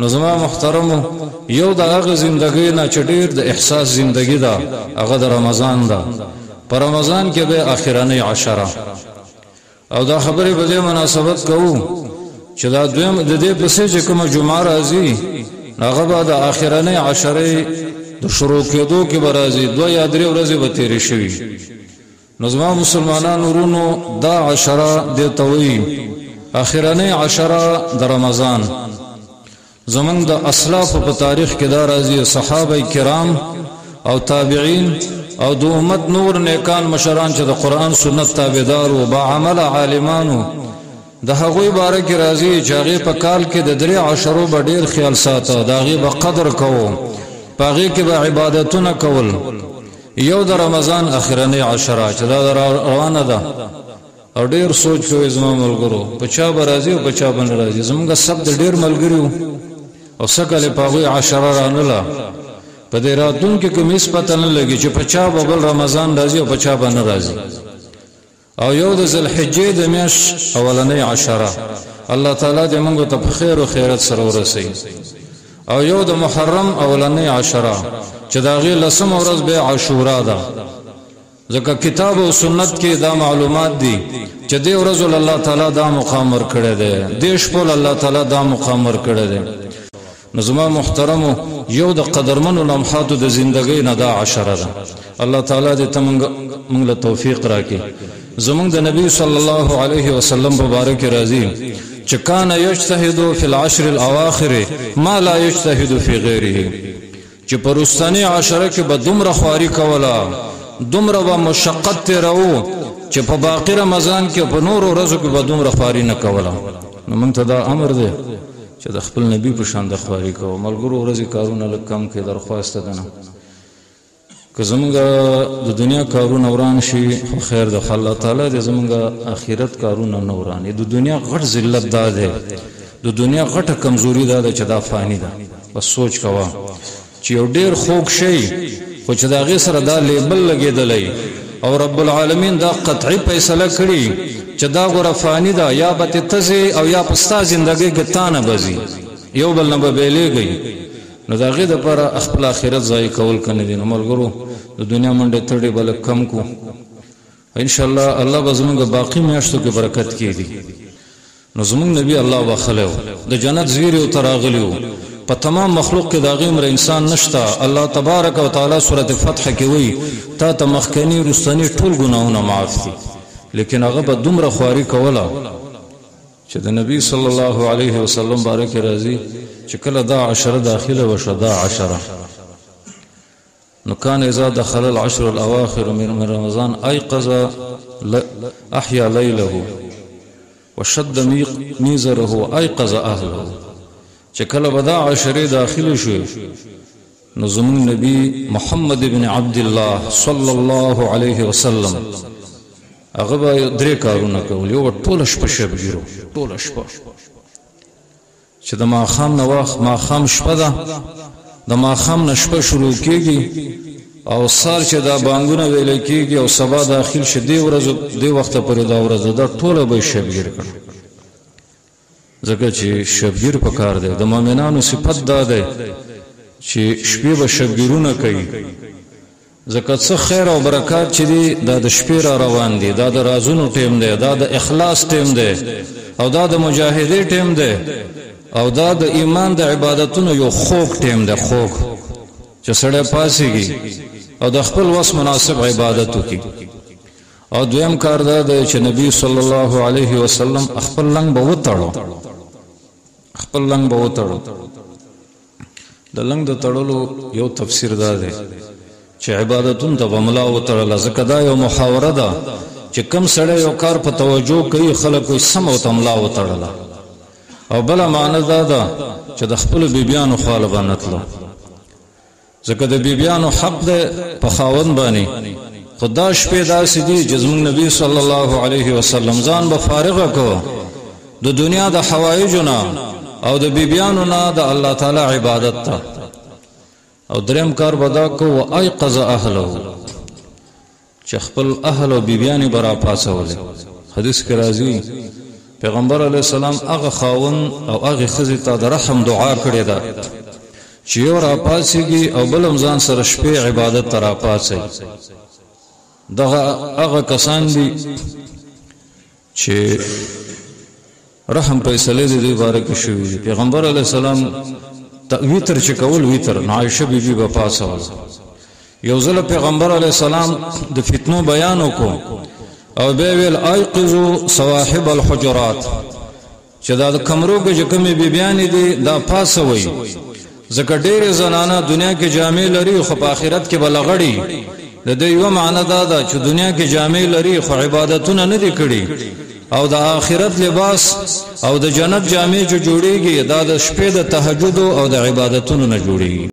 نو زما محترم یو د هغه زندګۍ نه چې ډېر د احساس زندګي ده هغه د رمضان ده. په رمضان کې به اخرنۍ عشره او دا خبرې په دې مناسبت کوو چې دا دویم د دې پسې چې کومه جمعه راځي هغه به د اخرنۍ عشرې د شروع کېدو کې به راځي 2 یا 3 ورځې به تېرې شوي. نو زما مسلمانانو ورونو دا عشره دې ته وایي اخرنۍ عشره د رمضان. زمونږ د اسلافو په تاریخ کې دا راځي صحابه کرام او تابعین او د امت نور نیکان مشران چې د قرآن سنت تابعدار او با عمل عالمانو د هغوی باره کې راځي چې هغې په کال کې د 3 عشرو به ډېر خیال ساته، د هغې به قدر کوو، په هغې کې به عبادتونه کول. یو د رمضان اخرنۍ عشره چې دا روانه ده او ډېر سوچ کوي زما ملګرو په چا به راځي او په چا به نه راځي. زمونږ سب د ډېر ملګري وو او سکل په هغوی عشره رانله په دې راتلونکي کې مېس پته نه لګي چې په چا به بل رمضان راځي او په چا به نه راځي. او یو د ذوالحجې د میاشت اولنۍ عشره الله تعالی دې موږ ته په خیر او خیرت سره ورسوي. او یو د محرم اولنۍ عشره چې د هغې 10مه ورځ به عاشورا ده. ځکه کتاب او سنت کې دا معلومات دي چې دې ورځ الله تعالی دا مقام ورکړی دی، دې شپه الله تعالی دا مقام ورکړی دی. نو زما محترمو یو د قدرمنو لمحاتو د زندګۍ نه دا عشره ده. الله تعالی دې ته موږ له توفیق راکړي. زمونږ د نبی صلی الله علیه وسلم مبارک راځي چې کان یجتهد فی العشر الاواخر ما لا یجتهد فی غیره، چې په وروستنۍ عشره کې به دومره خواري کوله، دومره به مشقت تېروو چې په باقي رمضان کې په نورو ورځو کې به دومره خواري نه کوله. نو موږ ته دا امر دی چې د خپل نبی په شان د خواري کوو. ملګرو ورځې کارونه لږ کم کړئ، درخواست ده نه. که زمونږ د دنیا کارونه وران شي خو خیر ده، الله تعالی دې زمونږ آخرت کارونه نه ورانوي. د دنیا غټ ذلت دا دی، د دنیا غټه کمزوري دا ده چې دا فانی ده. بس سوچ کوه چې یو ډېر خوږ شی خو چې د هغې سره دا لیبل لګېدلی او رب العالمین دا قطعي فیصله کړي چې دا ګوره فانی ده، یا به تې تځې او یا په ستا زندګۍ کې تا نه به ځي، یو بل نه به بیلېږئ. نو د هغې دپاره خپل آخرت ضایع کول که نه دي. نو ملګرو د دنیا منډې تړې به لږ کم کړو. انشاءالله الله به زمونږ باقي میاشتو کې برکت کېږي. نو زمونږ نبي الله بخلی و، د جنت زیرې ورته راغلي و. په تمام مخلوق کې د هغې عمره انسان نشته. الله تبارک وتعالی سورة فتح کې وایي تا ته مخکني وروستني ټول ګناهونه معاف دي. لیکن هغه به دومره خواري کوله چې د نبی صلی الله علیه وسلم باره کې راځي چې کله دا عشره داخله وشوه دا عشره نو کان اذا دخل العشر الاواخر من رمضان ایقظ احیا لیله وشد میزره ایقظ اهله. چې کله به دا عشره داخله شوه نو زمون نبی محمد بن عبد الله صلی الله علیه وسلم هغه به 3 کارونه کول. یو ټوله شپه شبګیرو، ټوله شپه چې د ماښام نه وخت ماښام شپه ده، د ماښام نه شپه شروع کېږي او سار چې دا بانګونه ویلی کېږي او سبا داخل شي دې ورځو دې وخته پورې دا ورځ دا ټوله به یې شبګیر کړ. ځکه چې شبګیر پکار دی. د مؤمنانو صفت دا دی چې شپې به شبګیرونه کوي. ځکه څه خیر او برکات چې دی دا د شپې را روان دي، دا د رازونو ټیم دی، دا د اخلاص ټیم دی او دا د مجاهدې ټیم دی او دا د ایمان د عبادتونو یو خوږ ټیم دی، خوږ چې سړی پاسېږي او د خپل وس مناسب عبادت وکړي. او دویم کار دا دی چې نبی صلی الله علیه وسلم خپل لنګ به وتړو، خپل لنګ به وتړو. د لنګ د تړلو یو تفسیر دا دی چې عبادتون ته به ملا وتړله. ځکه دا یو محاوره ده چې کم سړی یو کار په توجه کوي خلک وایي سم ورته ملا وتړله. او بله معنی دا ده چې د خپلو بیبیانو خواله به نه تلو، ځکه د بیبیانو حق دی په خاوند باندې. خو دا شپې داسې دي چې زموږ نبي صلی الله علیه وسلم ځان به فارغه کو د دنیا د حوایجو نه او د بیبیانو نه د الله تعالی عبادت ته. او دریم کار به دا کو و ایقظ اهله، چې خپل اهل او بیبیانې به راپاڅولې. حدیث کې راځي پیغمبر علیه السلام هغه خاون او هغه خزي ته د رحم دعا کړې ده چې یو را پاسيږي او بل ځان سره شپې عبادت ته را پاسي. دغه هغه کسان دي چې رحم فیصله دې باره کې شوې دي. پیغمبر علیه السلام ویتر چې کول ویتر عائشه بیبي په پاسه یو ځل پیغمبر علیه السلام د فتنو بیان وکړو او به ویل ایقظوا صواحب الحجرات چې دا د کمرو کې کومې بیبيان دي دا پاسه وي ځکه ډېر زنانه دنیا کې جامې لري خو په آخرت کې بلغړي. د دې یو معنی دا ده چې دنیا کې جامې لري خو عبادتونه نه دي کړي او د آخرت لباس او د جنت جامې چې جوړيږي دا د شپې د تهجد او د عبادتونو نه جوړيږي.